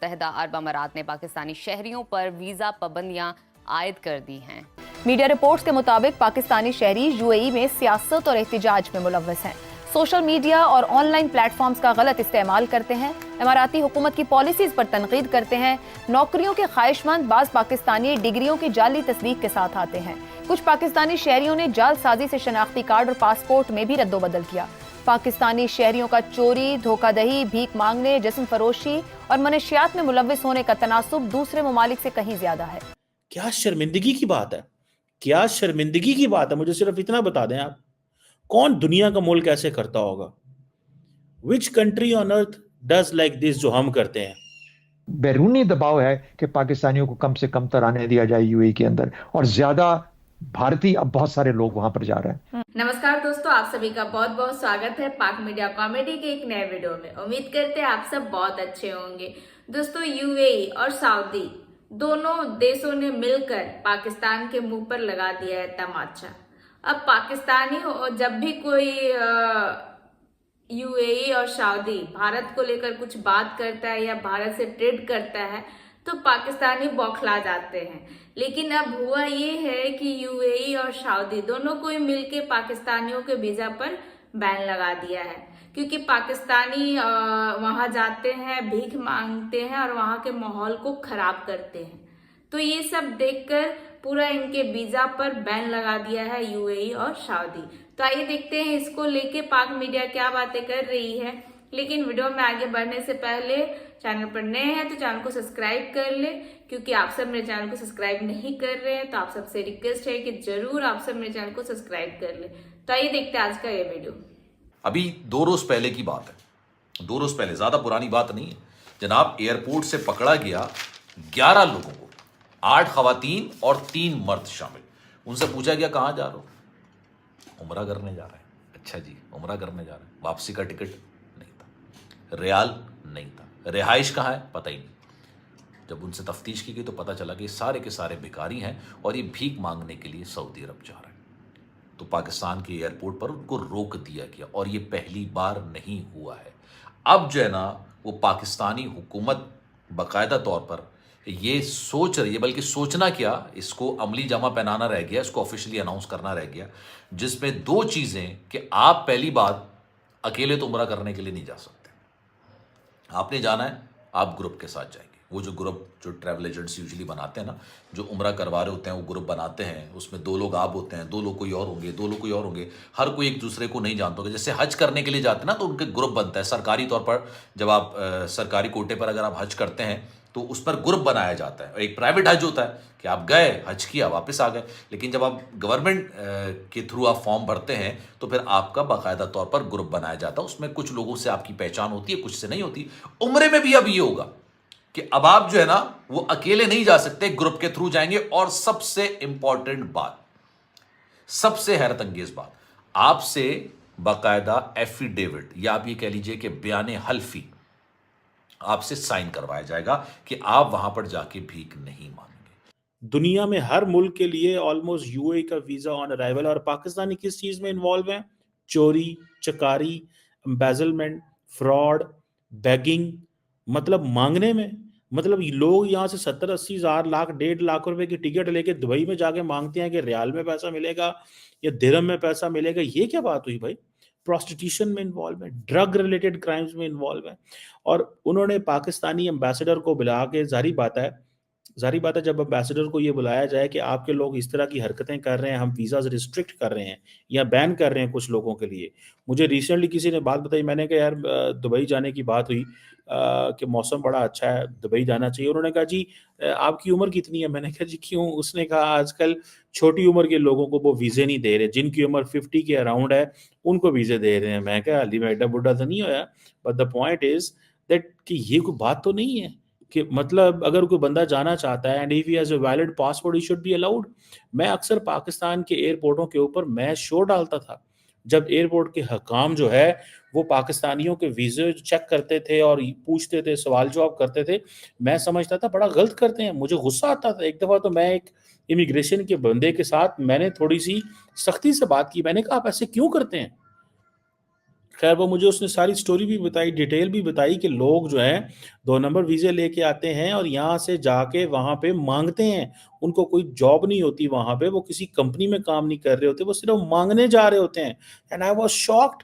मुत्तहिदा अरब अमारात ने पाकिस्तानी शहरियों पर वीजा पाबंदियां आयद कर दी हैं। मीडिया रिपोर्ट्स के मुताबिक पाकिस्तानी शहरी यूएई में सियासत और एहतिजाज में मुलव्वस हैं। सोशल मीडिया और ऑनलाइन प्लेटफॉर्म्स का गलत इस्तेमाल करते हैं, इमाराती हुकूमत की पॉलिसीज पर तनकीद करते हैं। नौकरियों के ख्वाहिशमंद बाज पाकिस्तानी डिग्रियों की जाली तस्दीक के साथ आते हैं। कुछ पाकिस्तानी शहरियों ने जालसाजी से शनाख्ती कार्ड और पासपोर्ट में भी रद्दोबदल किया। पाकिस्तानी शहरियों का चोरी, धोखाधड़ी, भीख मांगने, जिस्म फरोशी और मनशियात में मुलव्वस होने का तनासुब दूसरे ममालिक से कहीं ज्यादा है। क्या शर्मिंदगी की बात है, क्या शर्मिंदगी की बात है। मुझे सिर्फ इतना बता दें आप, कौन दुनिया का मुल्क ऐसे करता होगा? Which country on earth does like this जो हम करते हैं? बैरूनी दबाव है कि पाकिस्तानियों को कम से कम तर आने दिया जाए यूएई के अंदर, और ज्यादा भारतीय अब बहुत सारे लोग वहां पर जा रहे हैं। नमस्कार दोस्तों, आप सभी का बहुत बहुत स्वागत है पाक मीडिया कॉमेडी के एक नए वीडियो में। उम्मीद करते हैं आप सब बहुत अच्छे होंगे। दोस्तों, यूएई और सऊदी दोनों देशों ने मिलकर पाकिस्तान के मुंह पर लगा दिया है तमाचा। अब पाकिस्तानी जब भी कोई यूएई और सऊदी भारत को लेकर कुछ बात करता है या भारत से ट्रेड करता है तो पाकिस्तानी बौखला जाते हैं। लेकिन अब हुआ ये है कि यूएई और सऊदी दोनों को मिलकर पाकिस्तानियों के वीजा पर बैन लगा दिया है, क्योंकि पाकिस्तानी वहां जाते हैं, भीख मांगते हैं और वहां के माहौल को खराब करते हैं। तो ये सब देखकर पूरा इनके वीजा पर बैन लगा दिया है यूएई और सऊदी। तो आइए देखते हैं इसको लेके पाक मीडिया क्या बातें कर रही है। लेकिन वीडियो में आगे बढ़ने से पहले चैनल पर नए हैं तो चैनल को सब्सक्राइब कर ले, क्योंकि आप सब मेरे चैनल को सब्सक्राइब नहीं कर रहे हैं। तो आप सबसे रिक्वेस्ट है कि जरूर आप सब मेरे चैनल को सब्सक्राइब कर ले। तो आइए देखते हैं आज का ये वीडियो। अभी 2 रोज पहले की बात है, 2 रोज पहले, ज्यादा पुरानी बात नहीं है जनाब। एयरपोर्ट से पकड़ा गया 11 लोगों को, 8 खवातीन और 3 मर्द शामिल। उनसे पूछा गया कहाँ जा रहे हो? उमरा करने जा रहे हैं। अच्छा जी, उमरा करने जा रहे हैं। वापसी का टिकट नहीं था, रियाल नहीं था, रिहाइश कहाँ है पता ही नहीं। जब उनसे तफ्तीश की गई तो पता चला कि सारे के सारे भिखारी हैं और ये भीख मांगने के लिए सऊदी अरब जा रहे हैं। तो पाकिस्तान के एयरपोर्ट पर उनको रोक दिया गया, और ये पहली बार नहीं हुआ है। अब जो है ना, वो पाकिस्तानी हुकूमत बाकायदा तौर पर ये सोच रही है, बल्कि सोचना क्या, इसको अमली जामा पहनाना रह गया, इसको ऑफिशियली अनाउंस करना रह गया, जिसमें 2 चीज़ें कि आप पहली बात अकेले तो उम्रा करने के लिए नहीं जा सकते। आपने जाना है, आप ग्रुप के साथ जाएंगे। वो जो ग्रुप जो ट्रैवल एजेंट्स यूजुअली बनाते हैं ना, जो उम्रा करवा रहे होते हैं, वो ग्रुप बनाते हैं। उसमें 2 लोग आप होते हैं, 2 लोग कोई और होंगे, 2 लोग कोई और होंगे। हर कोई एक दूसरे को नहीं जानता होगा। जैसे हज करने के लिए जाते हैं ना, तो उनके ग्रुप बनता है सरकारी तौर पर। जब आप सरकारी कोटे पर अगर आप हज करते हैं तो उस पर ग्रुप बनाया जाता है। एक प्राइवेट हज होता है कि आप गए, हज किया, वापस आ गए। लेकिन जब आप गवर्नमेंट के थ्रू आप फॉर्म भरते हैं तो फिर आपका बाकायदा तौर पर ग्रुप बनाया जाता है। उसमें कुछ लोगों से आपकी पहचान होती है, कुछ से नहीं होती। उम्रे में भी अब ये होगा कि अब आप जो है ना, वो अकेले नहीं जा सकते, ग्रुप के थ्रू जाएंगे। और सबसे इंपॉर्टेंट बात, सबसे हैरत अंगेज बात, आपसे बाकायदा एफिडेविट या आप ये कह लीजिए कि बयान हल्फी आपसे साइन करवाया जाएगा कि आप वहां पर जाके भीख नहीं मांगेंगे। दुनिया में हर मुल्क के लिए ऑलमोस्ट यूएई का वीजा ऑन अराइवल। और पाकिस्तानी किस चीज में इन्वॉल्व है? चोरी, चकारी, एम्बेजलमेंट, फ्रॉड, बेगिंग, मतलब मांगने में। मतलब लोग यहाँ से 70-80 हज़ार, लाख, 1.5 लाख रुपए की टिकट लेके दुबई में जाके मांगते हैं कि रियाल में पैसा मिलेगा या दिरहम में पैसा मिलेगा। ये क्या बात हुई भाई? प्रोस्टिट्यूशन में इन्वॉल्व है, ड्रग रिलेटेड क्राइम्स में इन्वॉल्व है। और उन्होंने पाकिस्तानी एम्बेसडर को बुला के, जारी बात है जब एम्बेसडर को ये बुलाया जाए कि आपके लोग इस तरह की हरकतें कर रहे हैं, हम वीज़ा रिस्ट्रिक्ट कर रहे हैं या बैन कर रहे हैं कुछ लोगों के लिए। मुझे रिसेंटली किसी ने बात बताई, मैंने कहा यार दुबई जाने की बात हुई कि मौसम बड़ा अच्छा है, दुबई जाना चाहिए। उन्होंने कहा जी आपकी उम्र कितनी है? मैंने कहा जी क्यों? उसने कहा आजकल छोटी उम्र के लोगों को वो वीज़े नहीं दे रहे, जिनकी उम्र 50 के अराउंड है उनको वीज़े दे रहे हैं। मैं कहा अली मैं एडा बुढ़ा तो नहीं होया, but the point is that कि ये कोई बात तो नहीं है कि मतलब अगर कोई बंदा जाना चाहता है and if he has a valid passport he should be allowed. मैं अक्सर पाकिस्तान के एयरपोर्टों के ऊपर मैं शो डालता था जब एयरपोर्ट के हकाम जो है वो पाकिस्तानियों के वीज़े चेक करते थे और पूछते थे, सवाल जवाब करते थे। मैं समझता था बड़ा गलत करते हैं, मुझे गुस्सा आता था। एक दफ़ा तो मैं एक इमिग्रेशन के बंदे के साथ मैंने थोड़ी सी सख्ती से बात की। मैंने कहा आप ऐसे क्यों करते हैं? खैर वो मुझे उसने सारी स्टोरी भी बताई, डिटेल भी बताई कि लोग जो हैं 2 नंबर वीज़े लेके आते हैं और यहाँ से जाके वहाँ पे माँगते हैं। उनको कोई जॉब नहीं होती वहाँ पे, वो किसी कंपनी में काम नहीं कर रहे होते, वो सिर्फ़ माँगने जा रहे होते हैं। And I was shocked.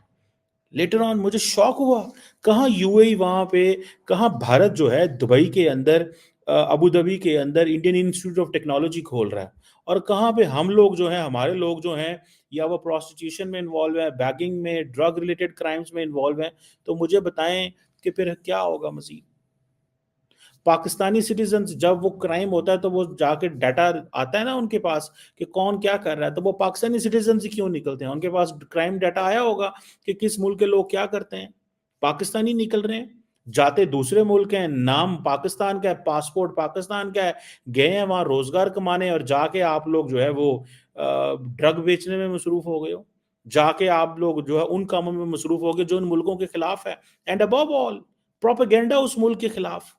Later on मुझे शॉक हुआ, कहाँ यूएई वहाँ पे, कहाँ भारत जो है दुबई के अंदर अबू धाबी के अंदर इंडियन इंस्टीट्यूट ऑफ टेक्नोलॉजी खोल रहा है, और कहाँ पे हम लोग जो हैं, हमारे लोग जो हैं, या वो प्रोस्टिट्यूशन में इन्वॉल्व है, बैगिंग में, ड्रग रिलेटेड क्राइम्स में इन्वॉल्व हैं। तो मुझे बताएं कि फिर क्या होगा मज़ीद। पाकिस्तानी सिटीजन्स जब वो क्राइम होता है तो वो जाके डाटा आता है ना उनके पास कि कौन क्या कर रहा है, तो वो पाकिस्तानी सिटीजन ही क्यों निकलते हैं? उनके पास क्राइम डाटा आया होगा कि किस मुल्क के लोग क्या करते हैं। पाकिस्तानी निकल रहे हैं, जाते दूसरे मुल्क हैं, नाम पाकिस्तान का है, पासपोर्ट पाकिस्तान का है, गए हैं वहां रोजगार कमाने, और जाके आप लोग जो है वो ड्रग बेचने में मसरूफ हो गए हो, जाके आप लोग जो है उन कामों में मसरूफ हो गए जो उन मुल्कों के खिलाफ है, एंड अबव ऑल प्रोपेगेंडा उस मुल्क के खिलाफ।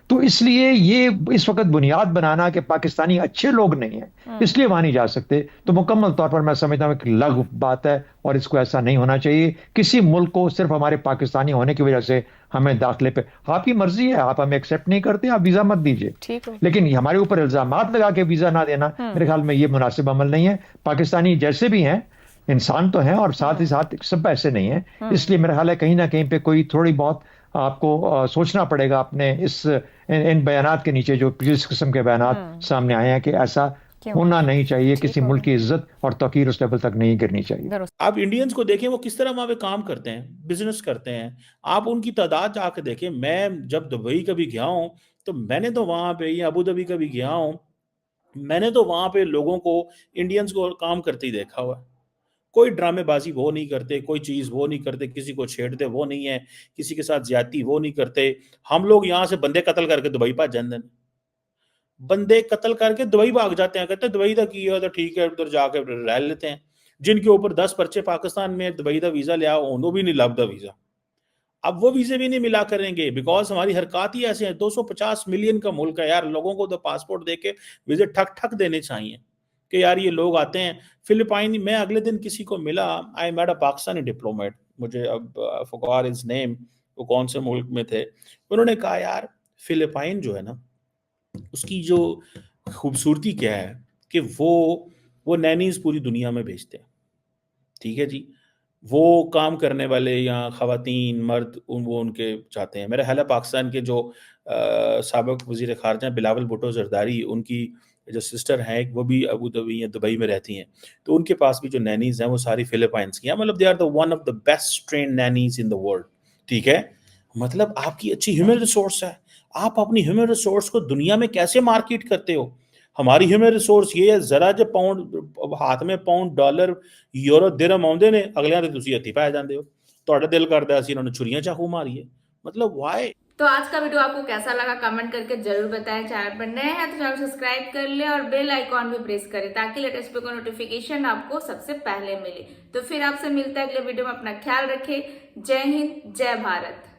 तो इसलिए ये इस वक्त बुनियाद बनाना कि पाकिस्तानी अच्छे लोग नहीं हैं, इसलिए वहां नहीं जा सकते, तो मुकम्मल तौर पर मैं समझता हूं कि लघु बात है और इसको ऐसा नहीं होना चाहिए। किसी मुल्क को सिर्फ हमारे पाकिस्तानी होने की वजह से हमें दाखिले पे, आपकी मर्जी है, आप हमें एक्सेप्ट नहीं करते, आप वीजा मत दीजिए, ठीक है। लेकिन हमारे ऊपर इल्जामात लगा के वीजा ना देना, मेरे ख्याल में ये मुनासिब अमल नहीं है। पाकिस्तानी जैसे भी हैं इंसान तो हैं, और साथ ही साथ सब ऐसे नहीं हैं, इसलिए मेरा ख्याल है कहीं ना कहीं पे कोई थोड़ी बहुत आपको सोचना पड़ेगा अपने इन बयानात के नीचे जो जिस किस्म के बयानात सामने आए हैं कि ऐसा होना नहीं चाहिए। किसी मुल्क की इज्जत और तौकीर उस लेवल तक नहीं गिरनी चाहिए। आप इंडियंस को देखें वो किस तरह वहां पे काम करते हैं, बिजनेस करते हैं। आप उनकी तादाद जाकर देखें। मैं जब दुबई कभी गया हूं तो मैंने तो वहां पे, या अबू धाबी कभी गया हूं, मैंने तो वहां पे लोगों को, इंडियंस को काम करते ही देखा हुआ है। कोई ड्रामेबाजी वो नहीं करते, कोई चीज़ वो नहीं करते, किसी को छेड़ते वो नहीं है, किसी के साथ ज्यादती वो नहीं करते। हम लोग यहाँ से बंदे कत्ल करके दुबई भाग जाते हैं, बंदे कत्ल करके दुबई भाग जाते हैं, कहते हैं दुबई का किया तो ठीक है, उधर जाके रह लेते हैं। जिनके ऊपर 10 पर्चे पाकिस्तान में दुबई का वीज़ा लिया, उन्होंने भी नहीं लभदा वीज़ा। अब वो वीज़े भी नहीं मिला करेंगे, बिकॉज हमारी हरकत ही ऐसे हैं। 250 मिलियन का मुल्क है यार, लोगों को तो पासपोर्ट दे के वीज़े ठक ठक देने चाहिए कि यार ये लोग आते हैं। फिलिपाइन, मैं अगले दिन किसी को मिला, I met a Pakistani diplomat, मुझे अब फॉरगॉट हिज नेम, वो कौन से मुल्क में थे। उन्होंने कहा यार फिलिपाइन जो है ना, उसकी जो खूबसूरती क्या है कि वो नैनीज पूरी दुनिया में भेजते हैं, ठीक है जी। वो काम करने वाले या ख़वातीन मर्द वो उनके चाहते हैं। मेरा ख्याल है पाकिस्तान के जो साबिक़ वज़ीर ख़ारिजा बिलावल भुट्टो ज़रदारी, उनकी जो सिस्टर हैं वो भी अबू धाबी या दुबई में रहती हैं, तो उनके पास भी जो नैनीज़ हैं वो सारी फ़िलिपाइंस की हैं। मतलब they are the one of the best trained nannies in the world, ठीक है। मतलब आपकी अच्छी ह्यूमन रिसोर्स है, आप अपनी ह्यूमन रिसोर्स को दुनिया में कैसे मार्केट करते हो? हमारी ह्यूमन रिसोर्स ये है, जरा जो पाउंड हाथ में पाउंड डॉलर यूरो दिरहम आउंदे ने, अगलियां ते तुसी हत्थी पै जांदे हो। तुहाडा दिल करदा असीं इन्हां नूं छुरियां चाकू मारिए। मतलब व्हाई? तो आज का वीडियो आपको कैसा लगा कमेंट करके जरूर बताएं। चैनल पर नए हैं तो चैनल सब्सक्राइब कर ले और बेल आइकॉन भी प्रेस करें ताकि लेटेस्ट वीडियो का नोटिफिकेशन आपको सबसे पहले मिले। तो फिर आपसे मिलता है अगले वीडियो में। अपना ख्याल रखें। जय हिंद, जय भारत।